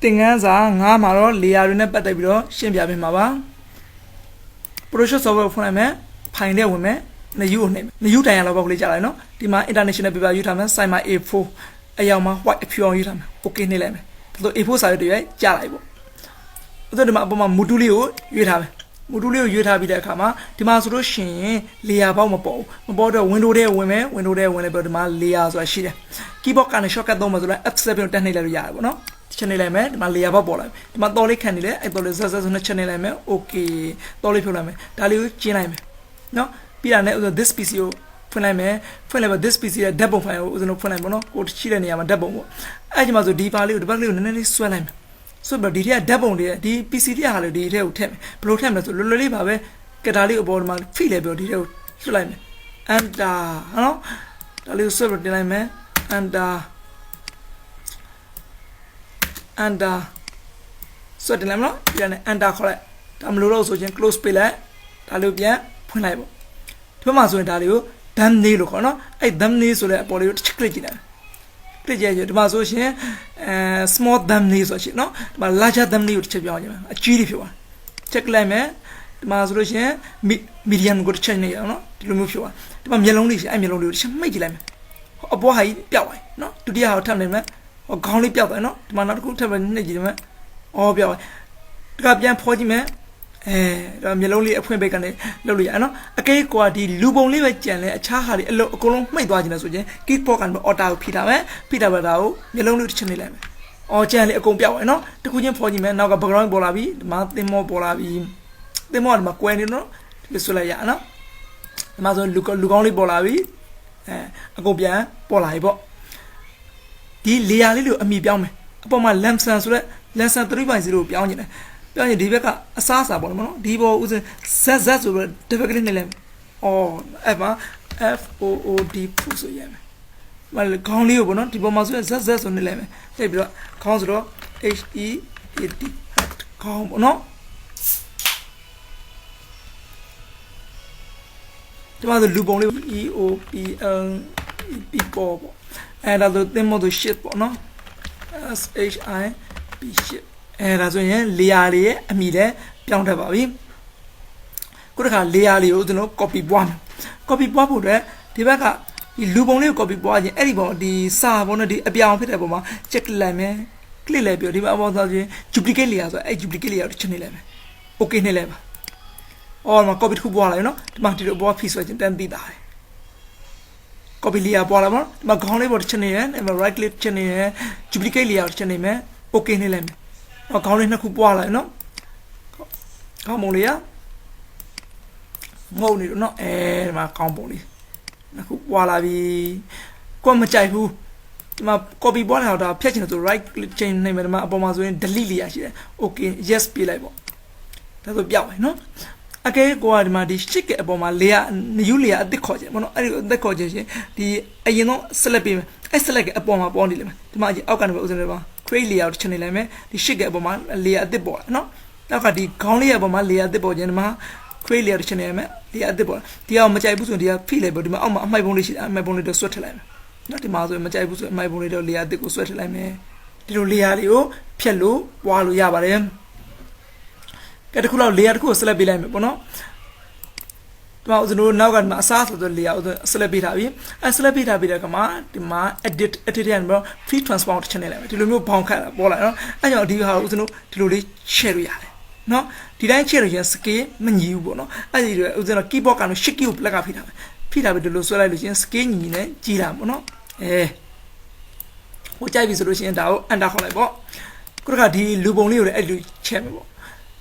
တင်ငန်းစာ9မှာတော့ layer တွေနဲ့ပတ်သက်ပြီးတော့ရှင်းပြပေးမှာပါ Photoshop software ဖွင့်လိုက်မယ်ဖိုင်ထဲဝင်မယ်နယူကိုနှိပ်မယ်နယူတိုင်ရလောက်ပေါ့ကလေးကြားလိုက်နော်ဒီမှာ international paper ယူထားမယ် size မှာ A4 အယောင်မှာ white အဖြူအောင်ယူထားမယ် okay နှိပ်လိုက်မယ်ဒါဆို A4 စာရွက်တွေရိုက်ကြားလိုက်ပေါ့ဥစ္စာဒီမှာအပေါ်မှာ module လေးကိုရွေးထားမယ် module လေးကိုရွေးထားပြီးတဲ့အခါမှာဒီမှာဆိုလို့ရှိရင် layer ပေါက်မပေါ်ဘူးမပေါ်တော့ window ထဲဝင်မယ် window ထဲဝင်လိုက်ပြီးတော့ဒီမှာ layer ဆိုတာရှိတယ် keyboard ကနေ shortcut သုံးမယ်ဆိုတော့ F7 ကိုတက်နှိပ်လိုက်လို့ရတယ်ပေါ့နော်ချက်နေလိုက်မယ်ဒီမှာ layer ပေါက်ပေါ်လာပြီဒီမှာတော်လေးခံနေလေအဲ့တော်လေးဇက်ဆိုနဲ့ချက်နေလိုက်မယ် okay တော်လေးဖြုတ်လိုက်မယ်ဒါလေးကိုကျင်းလိုက်မယ်နော်ပြီးတာနဲ့ဥစ္စာ this PC ကိုဖွင့်လိုက်မယ်ဖွင့်လိုက်ပါ this PC ရဲ့ ဓာတ်ပုံ file ကိုဥစ္စာဖွင့်လိုက်ပါနော်ကိုရှိတဲ့နေရာမှာဓာတ်ပုံပေါ့အဲ့ဒီမှာဆိုဒီပါလေးကိုဒီဘက်လေးကိုနည်းနည်းလေးဆွဲလိုက်မယ်ဆွဲပြီးဒီထက်ဓာတ်ပုံတွေဒီ PC တွေဟာလေဒီထက်ကိုထည့်မယ်ဘယ်လိုထည့်မလဲဆိုလွယ်လွယ်လေးပါပဲကတာလေးအပေါ်မှာဖိလိုက်ပြီးဒီထက်ကိုဆွဲလိုက်မယ် enter နော်ဒါလေးကိုဆွဲပြီးတင်လိုက်မယ် enter ဆွဲတင်လိုက်မနော်ပြန်နေ enter ခေါ်လိုက်ဒါမလို့တော့ဆိုချင်း close ပေးလိုက်ဒါလေးကိုပြန်ဖွင့်လိုက်ပေါ့ဒီမှာဆိုရင်ဒါလေးကို thumbnail လို့ခေါ်နော်အဲ့ thumbnail ဆိုတဲ့အပေါ်လေးကိုတစ်ချက် click ကြည့်လိုက် click ကြည့်ရဒီမှာဆိုရှင်small thumbnail ဆိုရှင်နော်ဒီမှာ larger thumbnail ကိုတစ်ချက်ပြောင်းကြည့်မယ်အကြီးလေးဖြစ်သွား check လိုက်မယ်ဒီမှာဆိုလို့ရှင် medium ကိုတစ်ချက်နေရအောင်နော်ဒီလိုမျိုးဖြစ်သွားဒီမှာမျက်လုံးလေးရှင်အဲ့မျက်လုံးလေးကိုတစ်ချက်မှိတ်ကြည့်လိုက်မယ်အပေါ်ဟာကြီးပျောက်သွားနော်ဒုတိယဟာကိုထပ်နေမယ်ဟောခေါင်းလေးပျောက်သွားနော်ဒီမှာနောက်တစ်ခုထပ်ပြီးနှိပ်ကြည့်တယ်မယ်အော်ပျောက်သွားဒီကပြန်ဖော်ကြည့်မယ်ဒါမျိုးလုံးလေးအဖွင့်ပိတ်ကနေလုပ်လို့ရနော်အကေးကွာဒီလူပုံလေးပဲကြံလဲအခြားဟာတွေအလုံးအကုန်လုံးမှိတ်သွားခြင်းလဲဆိုရင် keyboard ကနေ order ကိုဖိထားမယ်ဖိထားပါတာကိုမျိုးလုံးလေးတစ်ချက်နေလိုက်မယ်အော်ကြံလေးအကုန်ပြောက်သွားနော်တခုချင်းဖော်ကြည့်မယ်နောက်က background ပေါ်လာပြီဒီမှာသင်မောပေါ်လာပြီသင်မောဒီမှာကွယ်နေနော်ဒီလိုဆွလိုက်ရနော်ဒီမှာဆိုလူကောင်းလေးပေါ်လာပြီအကုန်ပြန်ပေါ်လာပြီပေါ့ဒီ layer လေးကိုအမိပြောင်းမယ်အပေါ်မှာ lamson ဆိုတဲ့ lamson 3.0 ကိုပြောင်းနေတယ်ပြောရင်ဒီဘက်ကအစားအစာပေါ့နော်ဒီဘောဥစဉ် z ဆိုပြီးဒီဘက်ကလေးနေလဲအော်အဲ့မှာ FOOD ဖို့ဆိုရမယ်မလခေါင်းလေးကိုပေါ့နော်ဒီပေါ်မှာဆိုရင် z ဆိုနေလဲမယ်တိတ်ပြီးတော့ခေါင်းဆိုတော့ HEAD ခေါင်းပေါ့နော်ဒီမှာဆိုလူပုံလေး EOPL people ပေါ့အဲ့ဒါဆိုသင်မို့ဆို shit ပေါ့နော် SHIP shitအဲ့ဒါဆိုရင် layer တွေရဲ့အမိလည်းပြောင်းတတ်ပါပြီခုတစ်ခါ layer လေးကိုကျွန်တော် copy ပွားမယ် copy ပွားဖို့အတွက်ဒီဘက်ကဒီလူပုံလေးကို copy ပွားခြင်းအဲ့ဒီပေါ်ဒီစာပေါ်နဲ့ဒီအပြောင်ဖြစ်တဲ့ပုံမှာ check လိုက်မယ် click လိုက်ပြီးဒီမှာအပေါ်ဆိုရင် duplicate layer ဆိုအဲ့ duplicate layer ကိုချက်နေလိုက်မယ် okay နေလိုက်ပါအော်မှာ copy တစ်ခုပွားလိုက်နော်ဒီမှာဒီလိုပေါ်ဖိဆွဲခြင်းတန်းသိတာတယ် copy layer ပွားလာပါဒီမှာခေါင်းလေးပေါ်တစ်ချက်နေရဒီမှာ right click ချက်နေရ duplicate layer ကိုချက်နေမယ် okay နေလိုက်မယ်ခေါင်းလေးနှစ်ခုပွားလာနော်ခေါင်းပုံလေးရငုံနေတော့နော်ဒီမှာခေါင်းပုံလေးနှစ်ခုပွားလာပြီကိုမကြိုက်ဘူးဒီမှာ copy ပွားလာတော့ဖြတ်ချင်တယ်ဆို right click ချိန်နေမယ်ဒီမှာအပေါ်မှာဆိုရင် delete လေးရရှိတယ် okay yes ပြေးလိုက်ပေါ့ဒါဆိုပြောက်မယ်နော်အကဲကိုကဒီမှာဒီ sheet ကအပေါ်မှာ layer new layer အသစ်ခေါ်ခြင်းပေါ့နော်အဲ့ဒီအသစ်ခေါ်ခြင်းရှင်ဒီအရင်ဆုံး select ပေးမယ်အဲ့ select ကအပေါ်မှာပေါ်နေလိမ့်မယ်ဒီမှာအောက်ကနေပဲဥစဉ်လေးပါ create layer ကိုချက်နေလိုက်မယ်ဒီ sheet ကအပေါ်မှာ layer အသစ်ပေါ်လာနော်နောက်ကဒီခေါင်းလေးရဲ့အပေါ်မှာ layer အသစ်ပေါ်ခြင်းဒီမှာ create layer ကိုချက်နေရမယ် layer အသစ်ပေါ်ဒီအောင်မကြိုက်ဘူးဆိုရင်ဒီကဖိလိုက်ပေါ့ဒီမှာအောက်မှာအမှိုက်ပုံးလေးရှိတယ်အမှိုက်ပုံးလေးတော့ဆွတ်ထည့်လိုက်မယ်နော်ဒီမှာဆိုရင်မကြိုက်ဘူးဆိုရင်အမှိုက်ပုံးလေးတော့ layer အသစ်ကိုဆွတ်ထည့်လိုက်မယ်ဒီလို layer တွေကိုဖြတ်လို့ပွားလို့ရပါတယ်ကဲတခုလောက် layer တစ်ခုကို select ပေးလိုက်မယ်ပေါ့နော်ဒီမှာကျွန်တော်နောက်ကဒီမှာအစားဆိုတဲ့ layer ကို select ပေးထားပြီအဲ select ပေးထားပြီးတဲ့အခါမှာဒီမှာ edit ရမှာ free transform တစ်ချက်နေလိုက်မယ်ဒီလိုမျိုးဘောင်ခတ်တာပေါ်လာနော်အဲကြောင့်ဒီဟာကိုကျွန်တော်ဒီလိုလေး share လို့ရတယ်နော်ဒီတိုင်း share လို့ရင် scale မညီဘူးပေါ့နော်အဲ့ဒီတော့ဦးဇင်းတော့ keyboard ကနေ shift key ကို black ကဖိထားမယ်ဖိထားပြီးဒီလိုဆွဲလိုက်လို့ရှင် scale ညီနဲ့ကြီးလာပေါ့နော်ဟိုကြိုက်ပြီဆိုလို့ရှိရင်ဒါကို enter ခေါ်လိုက်ပေါ့ခုတခါဒီလူပုံလေးကိုလည်းအဲ့လိုချက်မယ်ပေါ့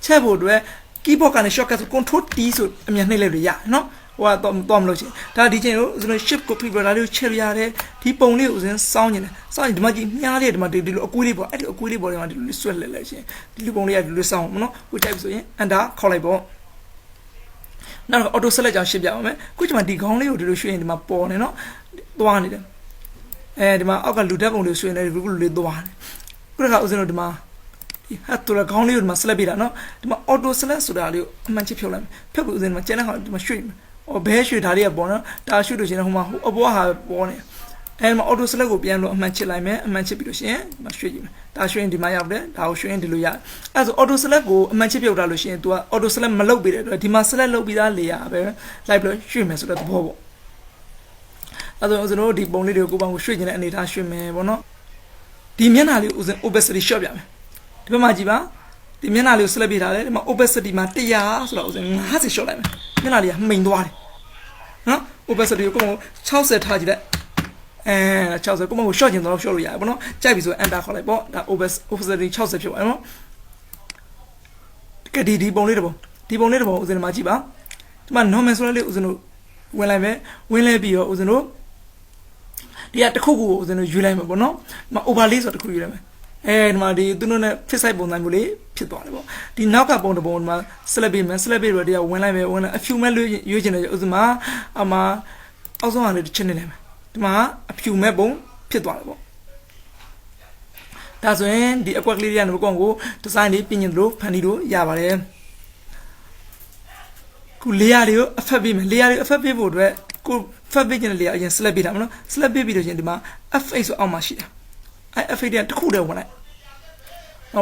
ချက်ဖို့အတွက် keyboard ကနေ shortcut ဆို control T ဆိုအမြန်နှိပ်လိုက်လို့ရနော်ဟိုကတော့မလို့ချင်းဒါဒီချိန်ကိုကျွန်တော် shift ကိုဖိပြီးဒါလေးကိုချက်လို့ရတယ်ဒီပုံလေးကိုဦးဇင်းစောင်းနေတယ်စောင်းရင်ဒီမှာကြီးမြားလေးဒီမှာဒီလိုအကွေးလေးပေါ့အဲ့ဒီအကွေးလေးပေါ်ဒီမှာဒီလိုဆွဲလိုက်ချင်းဒီလူပုံလေးကဒီလိုစောင်းမနော်ဟိုကြိုက်ပြီဆိုရင် enter ခေါ်လိုက်ပေါ့နောက် auto select ကြောင့်ရှင်းပြအောင်မယ်ခုချိန်မှာဒီခေါင်းလေးကိုဒီလိုရွှေ့ရင်ဒီမှာပေါ်နေနော်သွားနေတယ်ဒီမှာအောက်ကလူတက်ပုံလေးရွှေ့နေတယ်ဒီလိုလေးသွားနေခုတခါဦးဇင်းတို့ဒီမှာဒီဟတ်တူခေါင်းလေးကိုဒီမှာ select ပေးတာနော်ဒီမှာ auto select ဆိုတာလေးကိုအမှန်ချဖြုတ်လိုက်မယ်ဖြုတ်ပြီးဦးဇင်းဒီမှာကျန်တဲ့ဟာဒီမှာရွှေ့ဘဲရွှေ့ဓာတ်လေးကပေါ်နော်ဒါရွှေ့လို့ရှိရင်ဟိုမှာဟိုအပေါ်ဟာပေါ်နေ အဲ့မှာ auto select ကိုပြန်လို့အမှန်ချစ်လိုက်မယ်အမှန်ချစ်ပြီးလို့ရှိရင်မရွှေ့ကြည့်မယ်ဒါရွှေ့ရင်ဒီမှာရောက်တယ်ဒါကိုရွှေ့ရင်ဒီလိုရတယ်အဲ့ဆို auto select ကိုအမှန်ချစ်ပြုတ်ထားလို့ရှိရင် तू က auto select မလုပ်ပေးတဲ့အတွက်ဒီမှာ select လုပ်ပြီးသား layer ပဲလိုက်ပြီးရွှေ့မယ်ဆိုတဲ့သဘောပေါ့အဲ့ဆိုကျွန်တော်တို့ဒီပုံလေးတွေကိုကိုယ်ပိုင်ကိုရွှေ့ခြင်းတဲ့အနေထားရွှေ့မယ်ပေါ့နော်ဒီမျက်နှာလေးကို opacity ရှော့ပြမယ်ဒီဘက်မှာကြည့်ပါဒီမျက်နှာလေးကို select ပေးထားတယ်ဒီမှာ opacity မှာ100ဆိုတော့50ရှော့လိုက်မယ်မျက်နှာလေးကမှိန်သွားတယ်နော် opacity ကို60ထားကြည့်လိုက်60ကိုမကို short ကျင်တော့ short လို့ရတယ်ပေါ့နော်ကြိုက်ပြီဆို enter ခေါ်လိုက်ပေါ့ဒါ opacity 60ဖြစ်သွားတယ်နော်ကဲဒီပုံလေးတစ်ပုံဦးဇင်းတို့မှာကြည့်ပါဒီမှာ normal ဆိုလေးဦးဇင်းတို့ဝင်လိုက်မယ်ဝင်လဲပြီးတော့ဦးဇင်းတို့ဒီကတစ်ခုခုကိုဦးဇင်းတို့ယူလိုက်မယ်ပေါ့နော်ဒီမှာ overlay ဆိုတစ်ခုယူလိုက်မယ်ဒီမှာဒီသူတို့နဲ့ fit size ပုံစံမျိုးလေးဖြစ်သွားတယ်ပေါ့ဒီနောက်ကပုံတစ်ပုံဒီမှာ select ပေးမယ် select ပေးတော့ဒီကဝင်လိုက်မယ်ဝင်လိုက်အဖြူမဲ့လို့ရွေးချင်တယ်ဦးဇင်းမှာအမှာအောက်ဆုံးဟာလေးတစ်ချက်နေလိုက်မယ်ဒီမှာအဖြူမဲ့ပုံဖြစ်သွားတယ်ပေါ့ဒါဆိုရင်ဒီအကွက်ကလေးတွေကနေကောင်ကိုဒီဇိုင်းလေးပြင်ရင်လို့ဖန်တီးလို့ရပါတယ်ခု layer တွေကိုအဖက်ပေးမယ် layer တွေအဖက်ပေးဖို့အတွက်ကိုဖက်ပေးခြင်း layer အရင် select ပေးတာမနော် select ပေးပြီးတော့ရှင်ဒီမှာ f8 ဆိုအောက်မှာရှိတာf8 တဲ့တစ်ခုတည်းဝင်လိုက်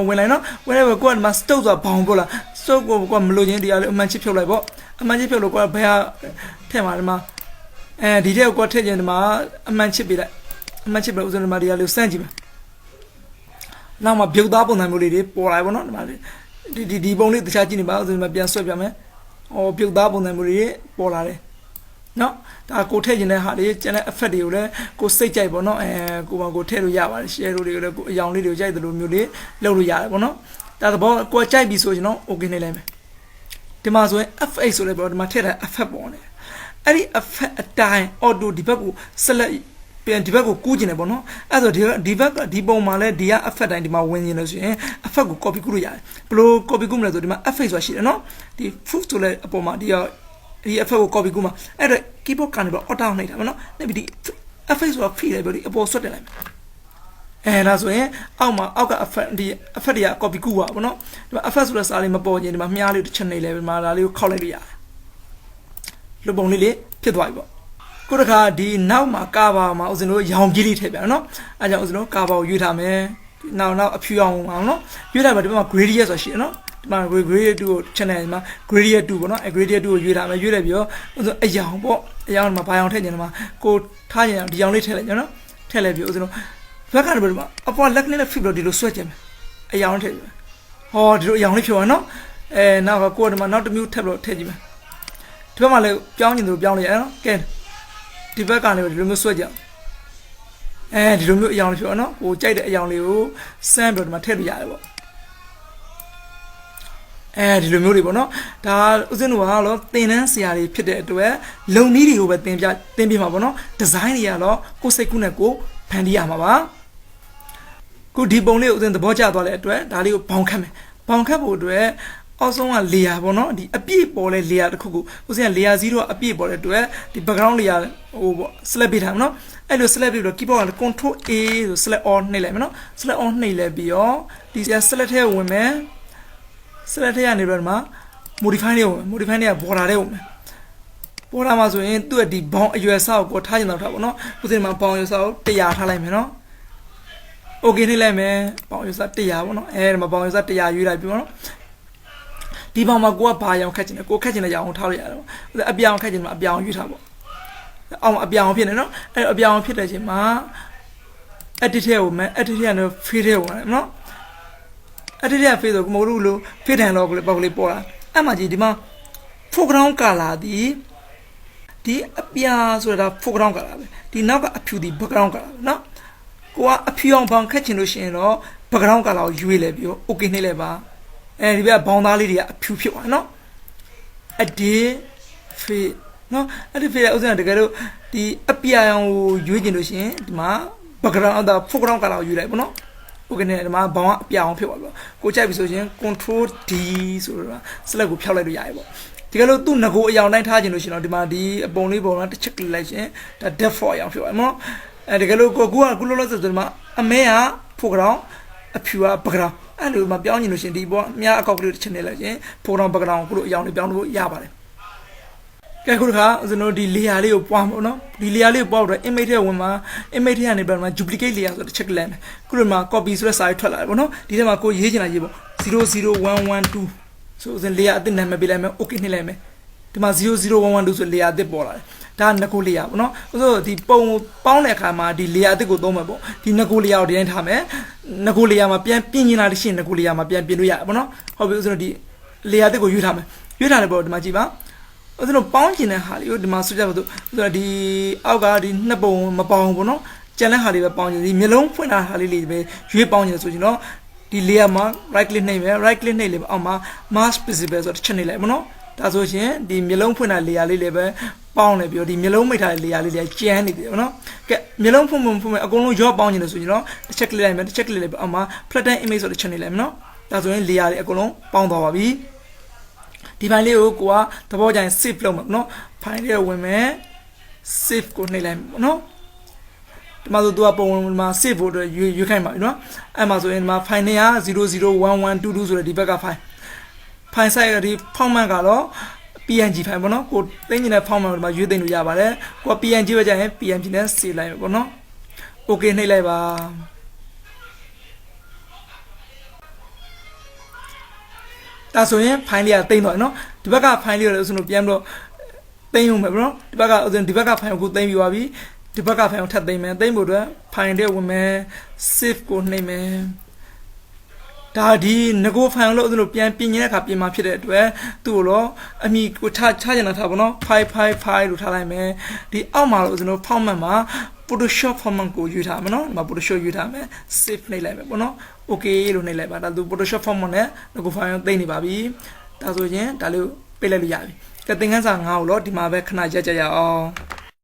ဝင်လိုက်နော်ဝင်လိုက်ကိုကဒီမှာ stroke ဆိုတာဘောင်ပေါ့လား stroke ကိုမလို့ချင်းဒီအမှန်ချစ်ဖြုတ်လိုက်ပေါ့အမှန်ချစ်ဖြုတ်လို့ကိုကဘယ်ဟာထည့်မှာဒီမှာဒီတဲ့ကိုထည့်ခြင်းဒီမှာအမှန်ချစ်ပေးလိုက်အမှန်ချစ်ပြီးဦးဇင်းဒီမှာဒီလေးစမ်းကြည့်မယ်နောက်မှာပြုတ်သားပုံစံမျိုးလေးတွေပေါ်လာပေါ့နော်ဒီမှာဒီပုံလေးတခြားကြည့်နေပါဦးဇင်းဒီမှာပြန်ဆွဲပြမယ်ပြုတ်သားပုံစံမျိုးတွေပေါ်လာတယ်နော်ဒါကိုထည့်ခြင်းတဲ့ဟာတွေကျန်တဲ့ effect တွေကိုလည်းကိုစိတ်ကြိုက်ပေါ့နော်ကိုထည့်လို့ရပါတယ် share လို့တွေကိုလည်းကိုအယောင်လေးတွေကိုကြိုက်တယ်လို့မျိုးလေးလုပ်လို့ရတယ်ပေါ့နော်ဒါသဘောကိုကြိုက်ပြီဆိုရင်တော့ okay နေလိုက်မယ်ဒီမှာဆိုရင် f8 ဆိုလည်းပေါ့ဒီမှာထည့်တဲ့ effect ပေါ်နေအဲ့ဒီ effect အတိုင်း auto ဒီဘက်ကို select ပြန်ဒီဘက်ကိုကူးကျင်တယ်ပေါ့နော်အဲ့ဆိုဒီဘက်ကဒီပုံမှာလဲဒီက effect တိုင်းဒီမှာဝင်နေလို့ဆိုရင် effect ကို copy ကူးလို့ရတယ်ဘယ်လို copy ကူးမလဲဆိုဒီမှာ f8 ဆိုတာရှိတယ်နော်ဒီ proof ဆိုလဲအပေါ်မှာဒီ effect ကို copy ကူးမှာအဲ့တော့ keyboard ကနေပြီး auto နှိပ်တာပေါ့နော်နှိပ်ပြီးဒီ f8 ဆိုတာ free လိုက်ပြီးအပေါ်ဆွတ်တင်လိုက်မယ်ဒါဆိုရင်အောက်က effect ဒီ effect တွေက copy ကူးပါပေါ့နော်ဒီမှာ effect ဆိုတဲ့စာလေးမပေါ်ရင်ဒီမှာမြားလေးတစ်ချက်နှိပ်လဲဒီမှာဒါလေးကိုခောက်လိုက်လို့ရတယ်လူပုံလေးဖြစ်သွားပြီပေါ့ကိုတခါဒီနောက်မှာကာဘာမှာဦးဇင်းတို့ရောင်ကြီးလေးထည့်ပြနော်အဲကြောင့်ဦးဇင်းတို့ကာဘာကိုရွေးထားမယ်နောက်အဖြူအောင်အောင်နော်ရွေးထားမှာဒီမှာ gradient ဆိုတာရှိတယ်နော်ဒီမှာ gradient 2ကို channel ဒီမှာ gradient 2ပေါ့နော်gradient 2ကိုရွေးထားမယ်ရွေးလိုက်ပြီးတော့ဦးဇင်းအယောင်ပေါ့အယောင်မှာဘာအောင်ထည့်ကြတယ်မှာကိုထားကြအောင်ဒီအောင်လေးထည့်လိုက်ကြနော်ထည့်လိုက်ပြီးဦးဇင်းတို့ဘက်ကနေပြီးတော့အပေါ်လက်ကနေနဲ့ fit လို့ဒီလိုဆွဲကြမယ်အယောင်ထည့်ကြမယ်ဟောဒီလိုအယောင်လေးဖြောရနော်နောက်ကကိုဒီမှာနောက်တစ်မျိုးထည့်ပြီးတော့ထည့်ကြည့်မယ်ဒီဘက်မှာလည်းပြောင်းကျင်သူပြောင်းလိုက်ရနော်ကဲဒီဘက်ကလည်းဒီလိုမျိုးဆွဲကြဒီလိုမျိုးအယောင်လေးပြောနော်ဟိုကြိုက်တဲ့အယောင်လေးကိုစမ်းပြီးတော့ဒီမှာထည့်လို့ရတယ်ပေါ့ဒီလိုမျိုးတွေပေါ့နော်ဒါဥစဉ်တို့ကတော့သင်တန်းဆရာတွေဖြစ်တဲ့အတွက်လုံနည်းတွေကိုပဲသင်ပြမှာပေါ့နော်ဒီဇိုင်းတွေကတော့ကိုယ်စိတ်ကူးနဲ့ကိုဖန်တီးရမှာပါခုဒီပုံလေးကိုဥစဉ်သဘောကျသွားတဲ့အတွက်ဒါလေးကိုဘောင်ခတ်မယ်ဘောင်ခတ်ဖို့အတွက်အောက်ဆုံးက layer ပေါ့နော်ဒီအပြည့်ပေါ်လဲ layer တစ်ခုခုဥစဉ်က layer 0ကအပြည့်ပေါ်တဲ့အတွက်ဒီ background layer ဟိုပေါ့ select ပေးထားမှာနော်အဲ့လို select ပြီးတော့ keyboard က control A ဆို select all နှိပ်လိုက်မယ်နော် select all နှိပ်လိုက်ပြီးတော့ဒီ select ထဲဝင်မယ် select ထဲကနေပြီးတော့ဒီမှာ modify လေးဝင် modify လေးက border ထဲဝင်မယ် border မှာဆိုရင်သူ့ရဲ့ဒီ bound အရွယ်အစားကိုထားချင်တော့ထားပေါ့နော်ဥစဉ်မှာ bound အရွယ်အစားကို100ထားလိုက်မယ်နော် okay နှိပ်လိုက်မယ် bound အရွယ်အစား100ပေါ့နော်ဒီမှာ bound အရွယ်အစား100ရွေးလိုက်ပြီးတော့ဒီဘောင်မှာကိုကဘာရောင်ခက်ချင်တယ်ကိုခက်ချင်တဲ့ရောင်ကိုထားလို့ရတယ်ပေါ့အပြောင်ခက်ချင်မှာအပြောင်ယူထားပေါ့အောင်အပြောင်ဖြစ်နေနော်အဲ့အပြောင်ဖြစ်တဲ့အချိန်မှာ edit ထဲကိုမယ် edit ထဲကနေ fade ထဲကိုမယ်နော် edit ထဲ fade ဆိုကိုမလို့လို့ fade တန်တော့ပေါ့ကလေးပေါ်လာအဲ့မှာကြည့်ဒီမှာ foreground color ဒီအပြာဆိုတာ foreground color ပဲဒီနောက်ကအဖြူဒီ background color နော်ကိုကအဖြူအောင်ဘောင်ခက်ချင်လို့ရှိရင်တော့ background color ကိုရွေးလဲပြီးတော့ okay နှိပ်လိုက်ပါဒီဘက်ဘောင်းသားလေးတွေကအဖြူဖြစ်သွားနော်အဒီဖေးနော်အဲ့ဒီဖေးဥစဉ်တကယ်လို့ဒီအပြာရောင်ကိုရွေးကျင်လို့ရှိရင်ဒီမှာ background ဒါ foreground color ကိုရွေးလိုက်ပေါ့နော်โอเคเนี่ยဒီမှာဘောင်းကအပြာအောင်ဖြစ်သွားပြီကိုကြိုက်ပြီဆိုရင် control D ဆိုတော့ select ကိုဖျောက်လိုက်လို့ရတယ်ပေါ့ဒီကလို့သူ့ငကိုအယောင်တိုင်းထားခြင်းလို့ရှိရင်တော့ဒီမှာဒီအပုံလေးပုံမှာတစ်ချက်ကလေးလိုက်ရှင်ဒါ default အယောင်ဖြစ်သွားပြီနော်ဒီကလို့ကိုလောလောဆယ်ဆိုဒီမှာအမဲက foreground အဖြူက background အဲ့လိုမှပြောင်းနေလို့ရှင်ဒီပေါ်အများအကောက်ကလေးတစ်ချက်နေလိုက်ရှင် foreground background ကိုလိုအယောင်လေးပြောင်းလို့ရပါတယ် ကဲခုတခါကျွန်တော်ဒီ layer လေးကိုပွားမှာနော်ဒီ layer လေးကိုပွားတော့ image ထဲဝင်မှာ image ထဲကနေပြန်မှာ duplicate layer ဆိုတော့ check လိုက်မယ်ခုဒီမှာ copy ဆိုတဲ့စာရေးထွက်လာတယ်ပေါ့နော်ဒီထဲမှာကိုရေးချင်တာရေးပေါ့00112ဆိုရင် layer အသစ်နာမည်ပေးလိုက်မယ် okay နှိပ်လိုက်မယ်ဒီမှာ00112ဆို layer အသစ်ပေါ်လာတယ်ဒါကနှစ်ခု layer ပေါ့နော်ဆိုတော့ဒီပုံပေါင်းတဲ့အခါမှာဒီ layer အသစ်ကိုသုံးမယ်ပေါ့ဒီနှစ်ခု layer ကိုဒီတိုင်းထားမယ်နှစ်ခု layer မှာပြန်ပြင်နေတာတရှိရင်နှစ်ခု layer မှာပြန်ပြင်လို့ရတယ်ပေါ့နော်ဟုတ်ပြီဆိုတော့ဒီ layer အသစ်ကိုရွေးထားမယ်ရွေးထားတယ်ပေါ့ဒီမှာကြည့်ပါအဲ့တော့ပေါင်းကျင်တဲ့ဟာလေးကိုဒီမှာဆွကြပါစို့ဆိုတော့ဒီအောက်ကဒီနှစ်ပုံမပေါင်းဘူးเนาะကျန်တဲ့ဟာလေးပဲပေါင်းကျင်ဒီမျိုးလုံးဖွင့်ထားတာလေးပဲရွေးပေါင်းကျင်ဆိုရင်တော့ဒီ layer မှာ right click နှိပ်မယ် right click နှိပ်လေအောက်မှာ mask visible ဆိုတော့ချက်နှိပ်လိုက်မနော်ဒါဆိုရင်ဒီမျိုးလုံးဖွင့်ထား layer လေးလည်းပဲပေါင်းနေပြီးတော့ဒီမျိုးလုံးမိတ်ထားတဲ့ layer လေးလည်းကျန်းနေတယ်เนาะကဲမျိုးလုံးဖွင့်အကုန်လုံးရောပေါင်းကျင်လို့ဆိုရင်တော့တစ်ချက် click လိုက်မယ်တစ်ချက် click လိုက်ပြီးအောက်မှာ flatten image ဆိုတော့ချက်နှိပ်လိုက်မနော်ဒါဆိုရင် layer လေးအကုန်လုံးပေါင်းသွားပါပြီဒီဖိုင်လေးကိုကိုကသဘောကျရင် save လုပ်မှာနော်ဖိုင်လေးကိုဝင်မယ် save ကိုနှိပ်လိုက်မှာနော်ဒီမှာဆိုသူကပုံမှာ save ဖို့အတွက်ရွေးခိုင်းပါပြီနော်အဲ့မှာဆိုရင်ဒီမှာဖိုင်နေက001122ဆိုတဲ့ဒီဘက်ကဖိုင် size ဒီ format ကတော့ PNG ဖိုင်ပေါ့နော်ကိုသိနေတဲ့ format ကိုဒီမှာရွေးသိမ်းလို့ရပါတယ်ကိုက PNG ပဲကြာရင် PNG နဲ့ save လိုက်ပေါ့နော် okay နှိပ်လိုက်ပါဒါဆိုရင်ဖိုင်လေးကတိမ့်သွားနော်ဒီဘက်ကဖိုင်လေးကိုလည်းဆိုလို့ပြန်ပြီးတော့တိမ့်အောင်မယ်ဗောနော်ဒီဘက်ကဖိုင်ကိုတိမ့်ပြီးသွားပြီဒီဘက်ကဖိုင်ကိုထပ်တိမ့်မယ်တိမ့်ဖို့အတွက်ဖိုင်တဲ့ဝင်မယ် save ကိုနှိပ်မယ်ဒါဒီငကိုဖိုင်လို့ဆိုလို့ပြန်ပြင်နေတဲ့အခါပြင်มาဖြစ်တဲ့အတွက်သူ့ကိုတော့အမိကိုချချကျင်တာထားဗောနော်555လို့ထားလိုက်မယ်ဒီအောက်မှာလို့ဆိုလို့ format မှာ Photoshop format ကိုရွေးထားမယ်နော်ဒီမှာ Photoshop ရွေးထားမယ် save နှိပ်လိုက်မယ်ဗောနော် okay လို့နှိပ်လိုက်ပါဒါသူ Photoshop format နဲ့ငကိုဖိုင်ကိုသိမ့်နေပါပြီဒါဆိုရင်ဒါလေးကိုပိတ်လိုက်လို့ရပြီကဲသင်ခန်းစာ9ကိုတော့ဒီမှာပဲခဏရက်ကြရအောင်